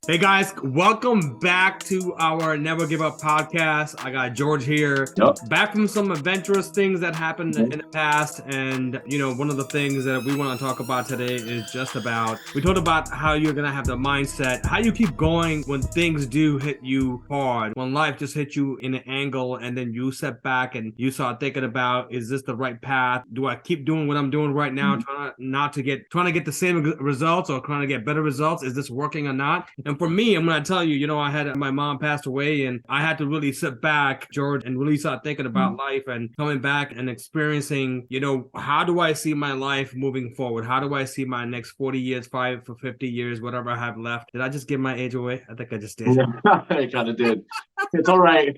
Hey guys, welcome back to our Never Give Up podcast. I got George here, back from some adventurous things that happened in the past. And, one of the things that we want to talk about today is just about, we talked about how you're going to have the mindset, how you keep going when things do hit you hard, when life just hits you in an angle and then you step back and you start thinking about, is this the right path? Do I keep doing what I'm doing right now, trying to get the same results or trying to get better results? Is this working or not? And for me, I'm going to tell you, I had my mom passed away and I had to really sit back, George, and really start thinking about life and coming back and experiencing, how do I see my life moving forward? How do I see my next 40 years, 50 years, whatever I have left? Did I just give my age away? I think I just did. I kind of did. It's all right.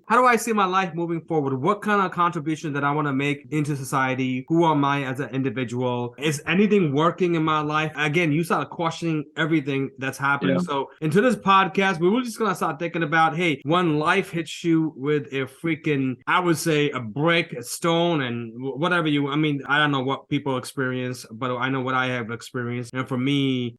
How do I see my life moving forward? What kind of contribution that I want to make into society? Who am I as an individual? Is anything working in my life? Again, you start questioning everything that's happening. Yeah. So into this podcast, we were just going to start thinking about, hey, when life hits you with a freaking, I would say a brick, a stone, and whatever I don't know what people experience, but I know what I have experienced. And for me,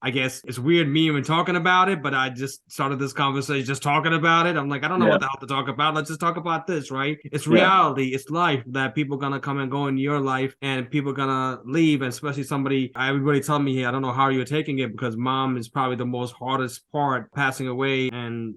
I guess it's weird me even talking about it, but I just started this conversation just talking about it. I'm like, I don't know what the hell to talk about. Let's just talk about this, right? It's reality. It's life that people are going to come and go in your life and people are going to leave. And especially everybody tell me, hey, I don't know how you're taking it because mom is probably the most hardest part passing away. And,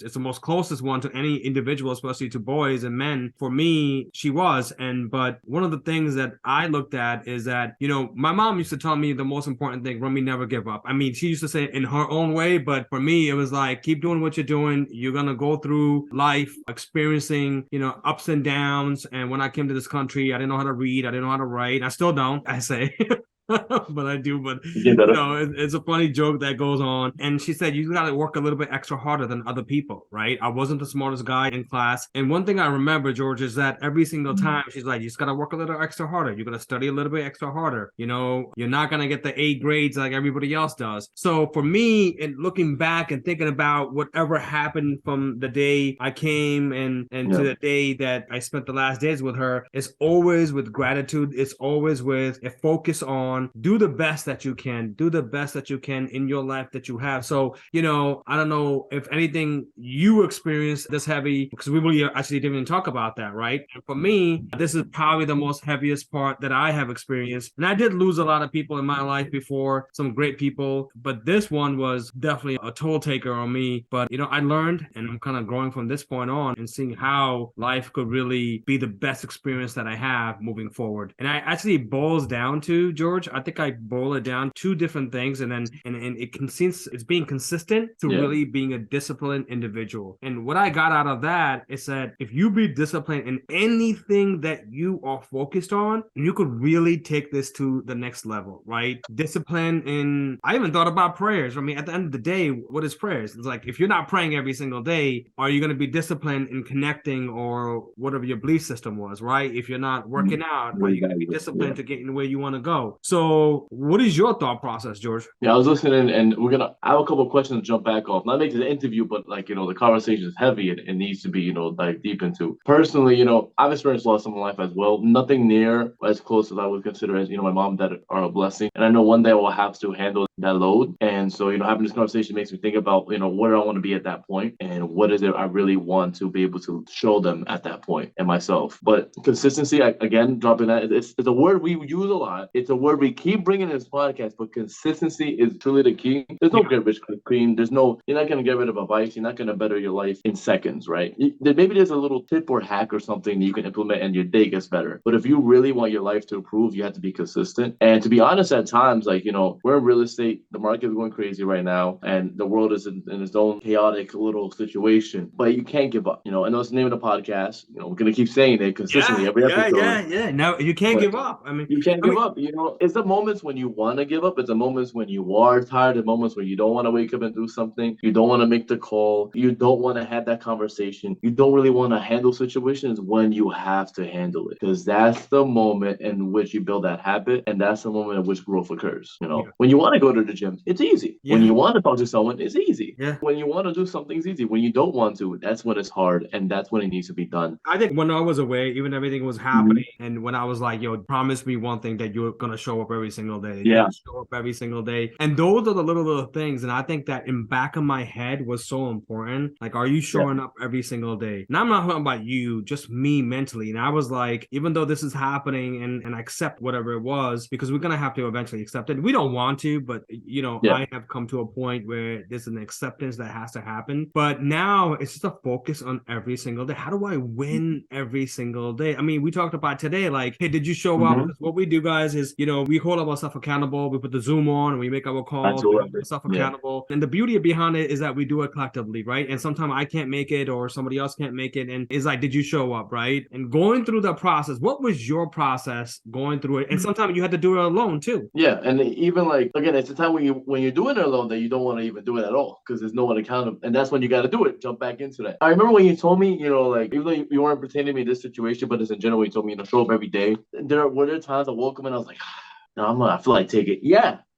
it's the most closest one to any individual, especially to boys and men. For me, she was. But one of the things that I looked at is that, my mom used to tell me the most important thing, Remy, never give up. I mean, she used to say it in her own way, but for me, it was like, keep doing what you're doing. You're going to go through life experiencing, ups and downs. And when I came to this country, I didn't know how to read. I didn't know how to write. I still don't, I say. But I do. But it's a funny joke that goes on. And she said, you got to work a little bit extra harder than other people, right? I wasn't the smartest guy in class. And one thing I remember, George, is that every single time she's like, you just got to work a little extra harder. You're going to study a little bit extra harder. You're not going to get the A grades like everybody else does. So for me, in looking back and thinking about whatever happened from the day I came and to the day that I spent the last days with her, it's always with gratitude. It's always with a focus on do the best that you can in your life that you have. So, I don't know if anything you experienced this heavy, because we really actually didn't even talk about that, right? And for me, this is probably the most heaviest part that I have experienced. And I did lose a lot of people in my life before, some great people, but this one was definitely a toll taker on me. But, I learned, and I'm kind of growing from this point on and seeing how life could really be the best experience that I have moving forward. And I actually boils down to, George, I think I boil it down two different things, and it's being consistent to really being a disciplined individual. And what I got out of that is that if you be disciplined in anything that you are focused on, you could really take this to the next level, right? Discipline I even thought about prayers. I mean, at the end of the day, what is prayers? It's like, if you're not praying every single day, are you going to be disciplined in connecting or whatever your belief system was, right? If you're not working out, are you going to be disciplined to get in where you want to go? So what is your thought process, George? Yeah, I was listening and I have a couple of questions to jump back off. Not make it an interview, but the conversation is heavy and it needs to be, dive deep into. Personally, I've experienced loss in my life as well. Nothing near as close as I would consider as, my mom and dad are a blessing. And I know one day I will have to handle that load. And so, having this conversation makes me think about, where I want to be at that point and what is it I really want to be able to show them at that point and myself. But consistency, again, dropping that, it's a word we use a lot. It's a word we keep bringing in this podcast, but consistency is truly the key. There's no get rich quick. You're not going to get rid of a vice. You're not going to better your life in seconds, right? Maybe there's a little tip or hack or something that you can implement and your day gets better. But if you really want your life to improve, you have to be consistent. And to be honest, at times, we're in real estate, the market is going crazy right now, and the world is in its own chaotic little situation. But you can't give up. I know it's the name of the podcast. We're going to keep saying it consistently every episode. Yeah. No, you can't give up. You can't give up. It's the moments when you want to give up. It's the moments when you are tired. The moments when you don't want to wake up and do something. You don't want to make the call. You don't want to have that conversation. You don't really want to handle situations when you have to handle it, because that's the moment in which you build that habit, and that's the moment in which growth occurs. When you want to go to the gym, it's easy. Yeah. When you want to talk to someone, it's easy. Yeah. When you want to do something, it's easy. When you don't want to, that's when it's hard, and that's when it needs to be done. I think when I was away, even everything was happening, and when I was like, "Yo, promise me one thing that you're gonna show up every single day. You're Yeah. gonna show up every single day." And those are the little things. And I think that in back of my head was so important. Like, are you showing up every single day? And I'm not talking about you, just me mentally. And I was like, even though this is happening, and I accept whatever it was, because we're gonna have to eventually accept it. We don't want to, but I have come to a point where there's an acceptance that has to happen. But now it's just a focus on every single day. How do I win every single day? I mean, we talked about today, like, hey, did you show up? Because what we do, guys, is we hold ourselves accountable. We put the Zoom on and we make our calls. We hold ourselves accountable. And the beauty behind it is that we do it collectively, right? And sometimes I can't make it or somebody else can't make it. And it's like, did you show up, right? And going through the process, what was your process going through it? And sometimes you had to do it alone too. Yeah, and even like again, it's a time when you're doing it alone that you don't want to even do it at all because there's no one accountable, and that's when you got to do it. Jump back into that. I remember when you told me, like even though you weren't pertaining to me in this situation, but as in general, you told me, show up every day. There were times I woke up and I was like, no, I feel like take it.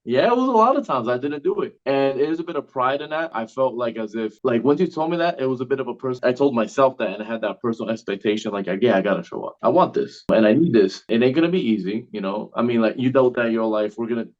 Yeah, it was a lot of times I didn't do it. And it is a bit of pride in that. I felt like as if, like, once you told me that, it was a bit of a person. I told myself that and I had that personal expectation, like, yeah, I got to show up. I want this and I need this. It ain't going to be easy, I mean, like, you know that in your life,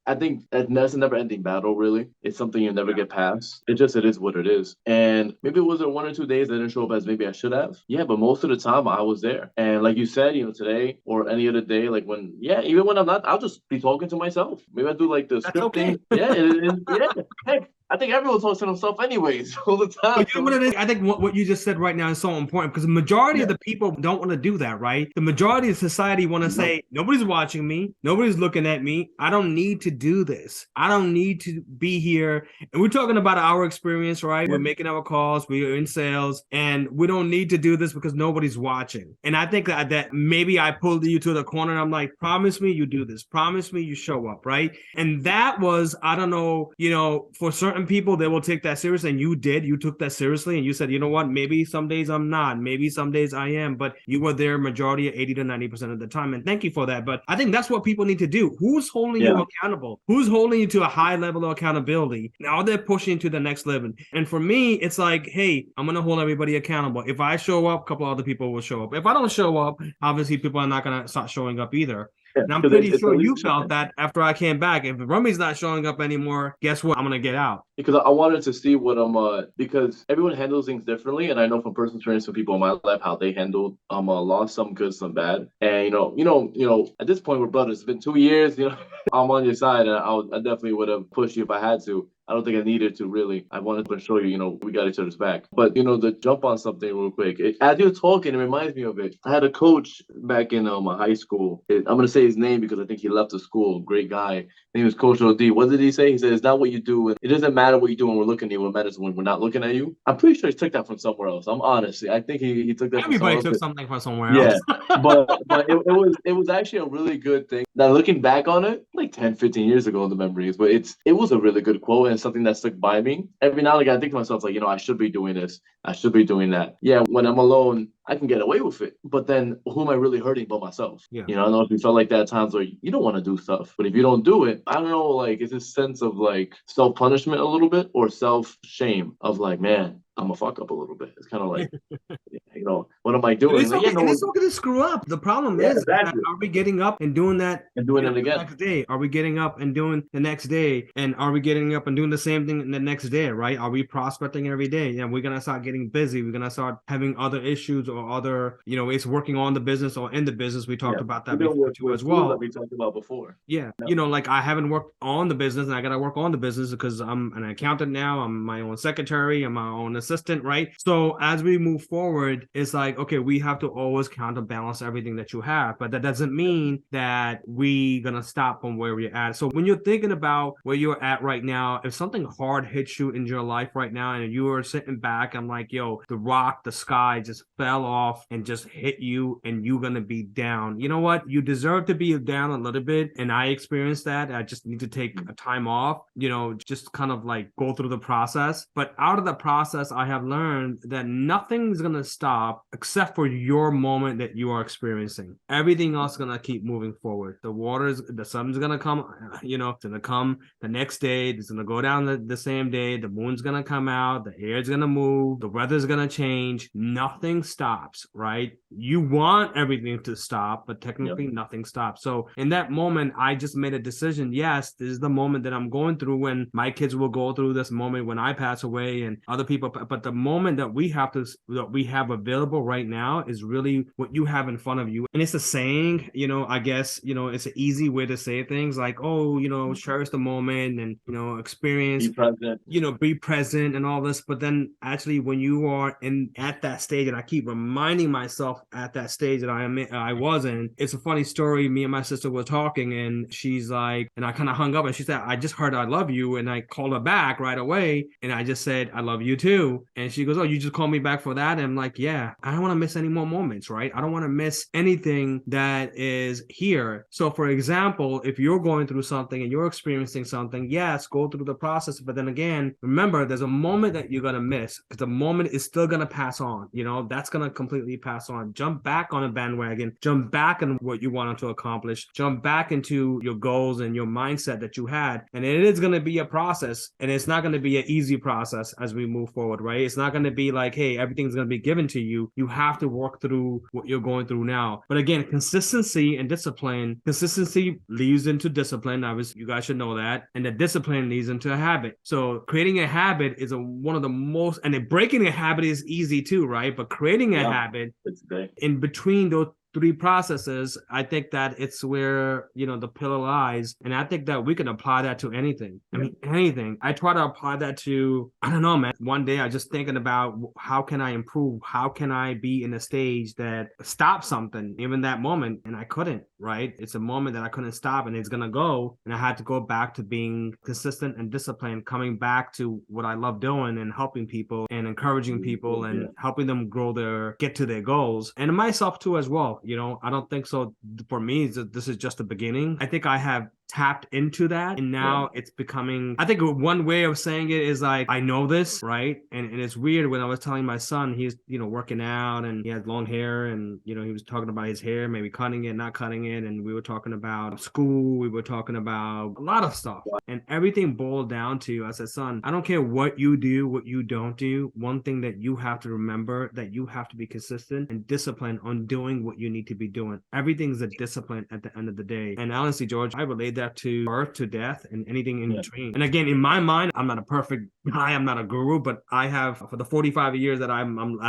I think that's a never ending battle, really. It's something you never get past. It is what it is. And maybe it was there 1 or 2 days I didn't show up as maybe I should have. Yeah, but most of the time I was there. And like you said, today or any other day, like even when I'm not, I'll just be talking to myself. Maybe I do like the Okay. Yeah, it is. Yeah. Heck, I think everyone talks to themselves anyways all the time. But you know what it is? I think what you just said right now is so important because the majority of the people don't want to do that, right? The majority of society want to say, nobody's watching me. Nobody's looking at me. I don't need to do this. I don't need to be here. And we're talking about our experience, right? Yeah. We're making our calls. We're in sales and we don't need to do this because nobody's watching. And I think that maybe I pulled you to the corner and I'm like, promise me you do this. Promise me you show up, right? And that was, I don't know, for certain people, they will take that seriously. And you did. You took that seriously. And you said, you know what? Maybe some days I'm not. Maybe some days I am. But you were there majority of 80 to 90% of the time. And thank you for that. But I think that's what people need to do. Who's holding you accountable? Who's holding you to a high level of accountability? Now they're pushing you to the next level. And for me, it's like, hey, I'm going to hold everybody accountable. If I show up, a couple other people will show up. If I don't show up, obviously people are not going to start showing up either. And I'm pretty sure you felt that after I came back. If Rummy's not showing up anymore, guess what? I'm going to get out. Because I wanted to see what because everyone handles things differently. And I know from personal experience from people in my life how they handled loss, some good, some bad. And, at this point, we're brothers. It's been 2 years, I'm on your side. And I definitely would have pushed you if I had to. I don't think I needed to really. I wanted to show you, we got each other's back. But, to jump on something real quick. As you're talking, it reminds me of it. I had a coach back in my high school. I'm going to say his name because I think he left the school. Great guy. His name was Coach OD. What did he say? He said, it's not what you do. It doesn't matter what you do when we're looking at you. What matters when we're not looking at you. I'm pretty sure he took that from somewhere else. I'm honestly. I think he took that Everybody from took something from somewhere else. Yeah. but it was actually a really good thing. Now, looking back on it, like 10, 15 years ago in the memories, but it was a really good quote and something that stuck by me. Every now and again, I think to myself, like, I should be doing this. I should be doing that. Yeah, when I'm alone, I can get away with it. But then who am I really hurting but myself? Yeah. I don't know if you felt like that at times where you don't want to do stuff. But if you don't do it, I don't know, like, it's a sense of like self-punishment a little bit or self-shame of like, man, I'm a fuck up a little bit. It's kind of like, what am I doing? It's okay, it's okay to screw up. The problem is, exactly. Are we getting up and doing that and doing it again the next day? Are we getting up and doing the next day? And are we getting up and doing the same thing the next day, right? Are we prospecting every day? Yeah, we're going to start getting busy. We're going to start having other issues or other, it's working on the business or in the business. We talked about that before too as well. That we talked about before. Yeah. Like I haven't worked on the business and I got to work on the business because I'm an accountant now. I'm my own secretary. I'm my own assistant, right? So as we move forward, it's like, okay, we have to always counterbalance everything that you have, but that doesn't mean that we're going to stop from where we're at. So when you're thinking about where you're at right now, if something hard hits you in your life right now and you are sitting back, I'm like, yo, the sky just fell off and just hit you and you're going to be down. You know what? You deserve to be down a little bit. And I experienced that. I just need to take a time off, just kind of like go through the process. But out of the process, I have learned that nothing's going to stop except for your moment that you are experiencing. Everything else is going to keep moving forward. The sun's going to come, it's going to come the next day. It's going to go down the same day. The moon's going to come out. The air's going to move. The weather's going to change. Nothing stops, right? You want everything to stop, but technically nothing stops. So in that moment, I just made a decision. Yes, this is the moment that I'm going through, when my kids will go through this moment when I pass away and other people. But the moment that we have available right now is really what you have in front of you. And it's a saying, I guess, it's an easy way to say things like, oh, cherish the moment and, experience, be present and all this. But then actually when you are at that stage, and I keep reminding myself at that stage that I was in, it's a funny story. Me and my sister were talking and she's like, and I kind of hung up and she said, I just heard I love you. And I called her back right away. And I just said, I love you too. And she goes, oh, you just called me back for that? And I'm like, yeah, I don't want to miss any more moments, right? I don't want to miss anything that is here. So for example, if you're going through something and you're experiencing something, yes, go through the process. But then again, remember, there's a moment that you're going to miss because the moment is still going to pass on. That's going to completely pass on. Jump back on a bandwagon, jump back on what you wanted to accomplish, jump back into your goals and your mindset that you had. And it is going to be a process, and it's not going to be an easy process as we move forward, right? It's not going to be like, hey, everything's going to be given to you. You have to work through what you're going through now. But again, consistency and discipline. Consistency leads into discipline. You guys should know that. And the discipline leads into a habit. So creating a habit is one of the most, and breaking a habit is easy too, right? But creating a habit in between those three processes, I think that it's where, the pillar lies. And I think that we can apply that to anything. I mean, anything. I try to apply that to, I don't know, man. One day I just thinking about how can I improve? How can I be in a stage that stops something, even that moment? And I couldn't, right? It's a moment that I couldn't stop and it's going to go. And I had to go back to being consistent and disciplined, coming back to what I love doing and helping people and encouraging people and helping them get to their goals, and myself too as well. I don't think so. For me, this is just the beginning. I think I have tapped into that, and now it's becoming, I think one way of saying it is like, I know this, right? And it's weird when I was telling my son, he's working out and he has long hair, and he was talking about his hair, maybe cutting it, not cutting it, and we were talking about school, we were talking about a lot of stuff, and everything boiled down to, I said, son, I don't care what you do, what you don't do, one thing that you have to remember, that you have to be consistent and disciplined on doing what you need to be doing. Everything's a discipline at the end of the day. And honestly, George, I relate that to birth to death and anything in between. And again, in my mind, I'm not a perfect guy, I'm not a guru, but I have, for the 45 years that I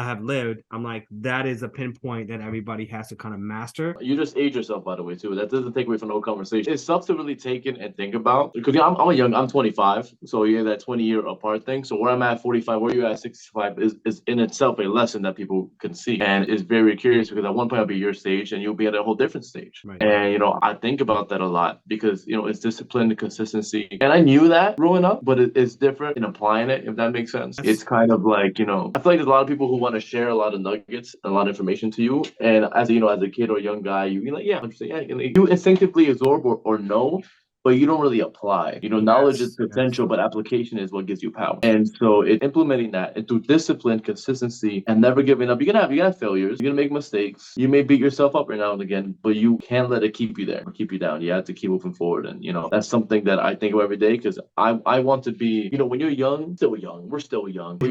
have lived, I'm like, that is a pinpoint that everybody has to kind of master. You just age yourself, by the way, too. That doesn't take away from the whole conversation. It's stuff to really take in and think about, because I'm 25, so that 20-year apart thing. So where I'm at 45, where you're at 65 is in itself a lesson that people can see, and is very curious, because at one point I'll be your stage and you'll be at a whole different stage. Right. And I think about that a lot, because it's discipline, consistency, and I knew that growing up, but it's different in applying it, if that makes sense. It's kind of like, I feel like there's a lot of people who want to share a lot of nuggets, a lot of information to you, and as a kid or a young guy, you're like, yeah, you instinctively absorb or know, but you don't really apply. Knowledge is potential, but application is what gives you power. And so implementing that, and through discipline, consistency, and never giving up. You're gonna have failures. You're gonna make mistakes. You may beat yourself up every now and again, but you can't let it keep you there or keep you down. You have to keep moving forward. And that's something that I think of every day, because I want to be, when you're young, still young, we're still young. But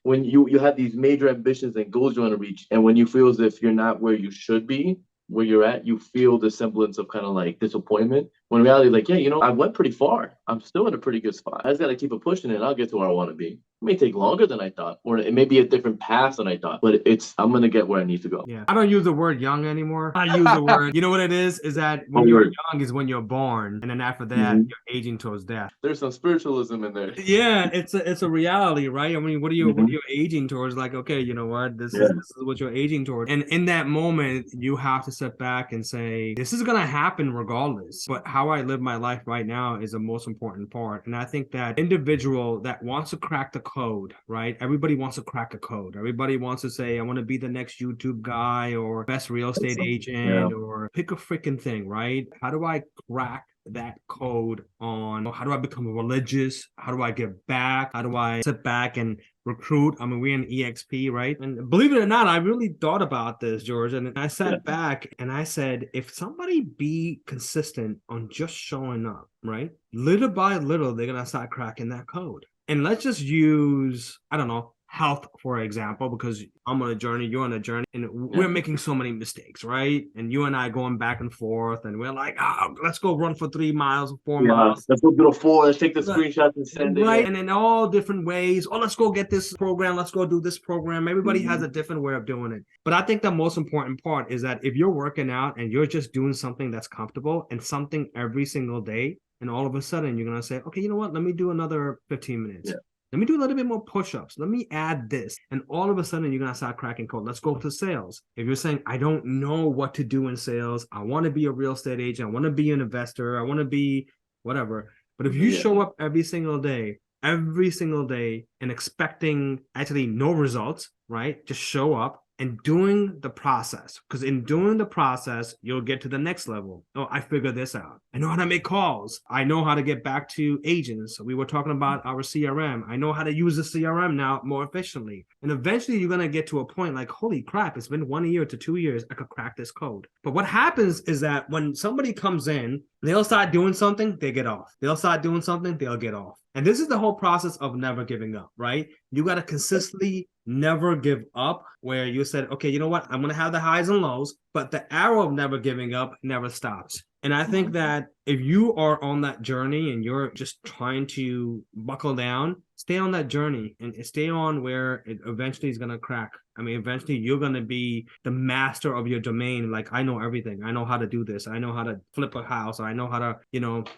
when you have these major ambitions and goals you want to reach, and when you feel as if you're not where you should be, where you're at, you feel the semblance of kind of like disappointment. When in reality, like, I went pretty far. I'm still in a pretty good spot. I just got to keep it pushing and I'll get to where I want to be. It may take longer than I thought, or it may be a different path than I thought, but I'm going to get where I need to go. Yeah. I don't use the word young anymore. I use the word, you know what it is that when you're young is when you're born. And then after that, you're aging towards death. There's some spiritualism in there. Yeah. It's a reality, right? I mean, what are you aging towards? Like, okay, you know what? This is what you're aging towards. And in that moment, you have to sit back and say, this is going to happen regardless. But how I live my life right now is the most important part. And I think that individual that wants to crack the code, right? Everybody wants to crack a code. Everybody wants to say, I want to be the next YouTube guy or best real estate agent or pick a freaking thing, right? How do I crack that code on how do I become religious? How do I give back? How do I sit back and recruit? I mean, we're in EXP, right? And believe it or not, I really thought about this, George. And I sat back and I said, if somebody be consistent on just showing up, right? Little by little, they're going to start cracking that code. And let's just use, I don't know, health, for example, because I'm on a journey, you're on a journey, and we're making so many mistakes, right? And you and I going back and forth, and we're like, oh, let's go run for 3 miles, 4 miles. Let's go do a 4, let's take the screenshots and send it. Right, and in all different ways. Oh, let's go get this program, let's go do this program. Everybody has a different way of doing it. But I think the most important part is that if you're working out and you're just doing something that's comfortable and something every single day, and all of a sudden you're going to say, okay, you know what? Let me do another 15 minutes. Let me do a little bit more push-ups. Let me add this. And all of a sudden, you're going to start cracking code. Let's go to sales. If you're saying, I don't know what to do in sales, I want to be a real estate agent, I want to be an investor, I want to be whatever. But if you show up every single day, and expecting actually no results, right? Just show up and doing the process. Because in doing the process, you'll get to the next level. Oh, I figured this out. I know how to make calls. I know how to get back to agents. We were talking about our CRM. I know how to use the CRM now more efficiently. And eventually you're going to get to a point like, holy crap, it's been 1 year to 2 years. I could crack this code. But what happens is that when somebody comes in, they'll start doing something, they get off. They'll start doing something, they'll get off. And this is the whole process of never giving up, right? You got to consistently never give up, where you said, okay, you know what? I'm going to have the highs and lows, but the arrow of never giving up never stops. And I think that if you are on that journey and you're just trying to buckle down, stay on that journey and stay on where it eventually is going to crack. I mean, eventually you're going to be the master of your domain. Like, I know everything. I know how to do this. I know how to flip a house. I know how to,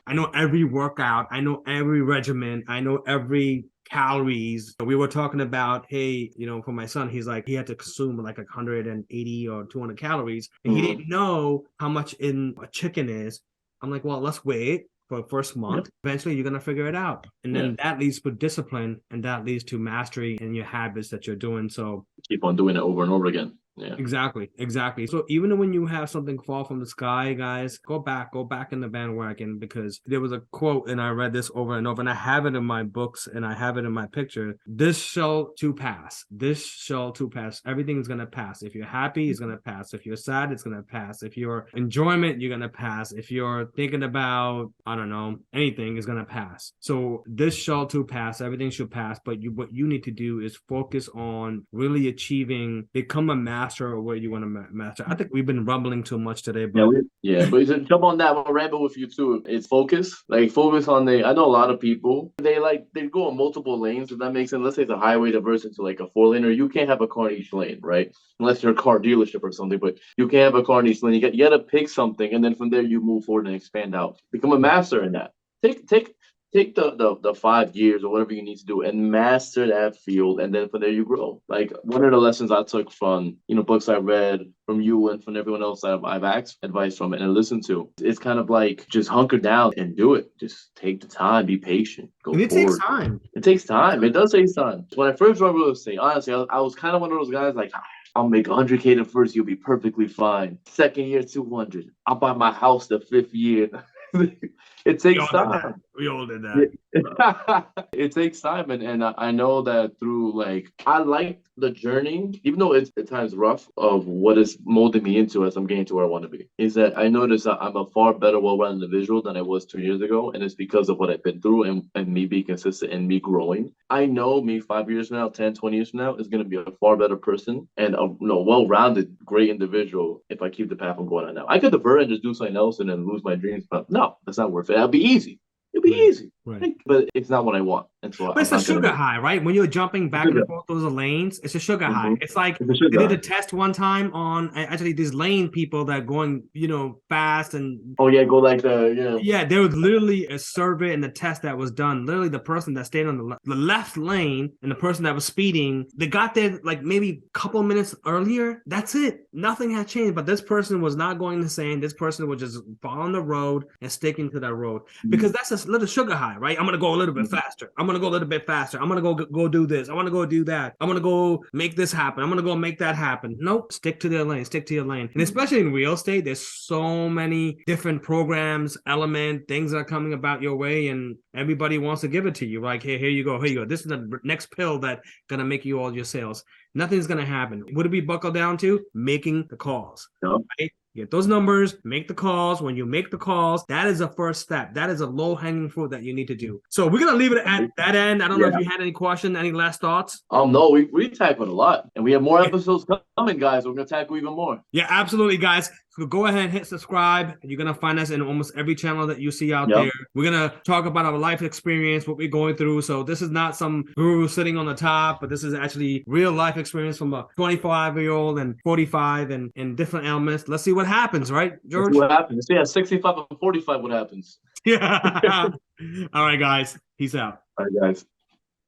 I know every workout. I know every regimen. I know every calories. We were talking about, hey, for my son, he's like, he had to consume like 180 or 200 calories. And he didn't know how much in a chicken is. I'm like, well, let's wait for the first month. Eventually you're going to figure it out. And then that leads to discipline, and that leads to mastery in your habits that you're doing. So keep on doing it over and over again. Yeah, exactly. So even when you have something fall from the sky, guys, go back in the bandwagon, because there was a quote, and I read this over and over, and I have it in my books and I have it in my picture. This shall too pass. Everything is going to pass. If you're happy, it's going to pass. If you're sad, it's going to pass. If you're enjoyment, you're going to pass. If you're thinking about, I don't know, anything is going to pass. So this shall too pass. Everything should pass. But what you need to do is focus on really become a master of what you want to master. I think we've been rumbling too much today, but but jump on that. We'll ramble with you too. It's focus. Like, focus on I know a lot of people, they go on multiple lanes, if that makes sense. Let's say it's a highway diverts into like a 4-laner. You can't have a car in each lane, right? Unless you're a car dealership or something, but you can't have a car in each lane. You got to pick something, and then from there you move forward and expand out. Become a master in that. Take the 5 years or whatever you need to do and master that field, and then from there you grow. Like, one of the lessons I took from books I read, from you and from everyone else I've asked advice from and listened to, it's kind of like, just hunker down and do it. Just take the time, be patient, go forward. It takes time. It takes time. It does take time. When I first joined real estate, honestly, I was kind of one of those guys like, I'll make 100K the first year, you'll be perfectly fine. Second year, 200. I'll buy my house the 5th year. It takes time. We all did that. It takes time, and I know that through, like, I like the journey, even though it's at times rough, of what is molding me into as I'm getting to where I want to be. Is that I notice that I'm a far better, well-rounded individual than I was 2 years ago, and it's because of what I've been through and me being consistent and me growing. I know me 5 years from now, 10, 20 years from now is going to be a far better person and a well-rounded, great individual if I keep the path I'm going on now. I could divert and just do something else and then lose my dreams, but no, that's not worth it. It'll be easy. It'll be easy. Right. But it's not what I want. And so but it's a sugar high, right? When you're jumping back and forth those lanes, it's a sugar high. It's like they did a test one time on actually these lane people that are going, fast and go like the Yeah, there was literally a survey and the test that was done. Literally the person that stayed on the left lane and the person that was speeding, they got there like maybe a couple minutes earlier. That's it. Nothing had changed. But this person was not going the same. This person was just following the road and sticking to that road because that's a little sugar high, right? I'm gonna go a little bit faster. I'm want to go a little bit faster. I'm going to go do this. I want to go do that. I want to go make this happen. I'm going to go make that happen. Nope. Stick to their lane. Stick to your lane. And especially in real estate, there's so many different programs, things that are coming about your way, and everybody wants to give it to you. Like, hey, here you go. Here you go. This is the next pill that's going to make you all your sales. Nothing's going to happen. What do we buckle down to? Making the calls. Yep. Right? Get those numbers, make the calls. When you make the calls, that is a first step. That is a low-hanging fruit that you need to do. So we're going to leave it at that end. I don't know if you had any question, any last thoughts? No, we tackled a lot. And we have more episodes coming, guys. We're going to tackle even more. Yeah, absolutely, guys. So go ahead and hit subscribe. You're going to find us in almost every channel that you see out there. We're going to talk about our life experience, what we're going through. So this is not some guru sitting on the top, but this is actually real life experience from a 25-year-old and 45 and different elements. Let's see what happens, right, George? Let's see what happens. Yeah, 65 and 45, what happens? Yeah. All right, guys. Peace out. All right, guys.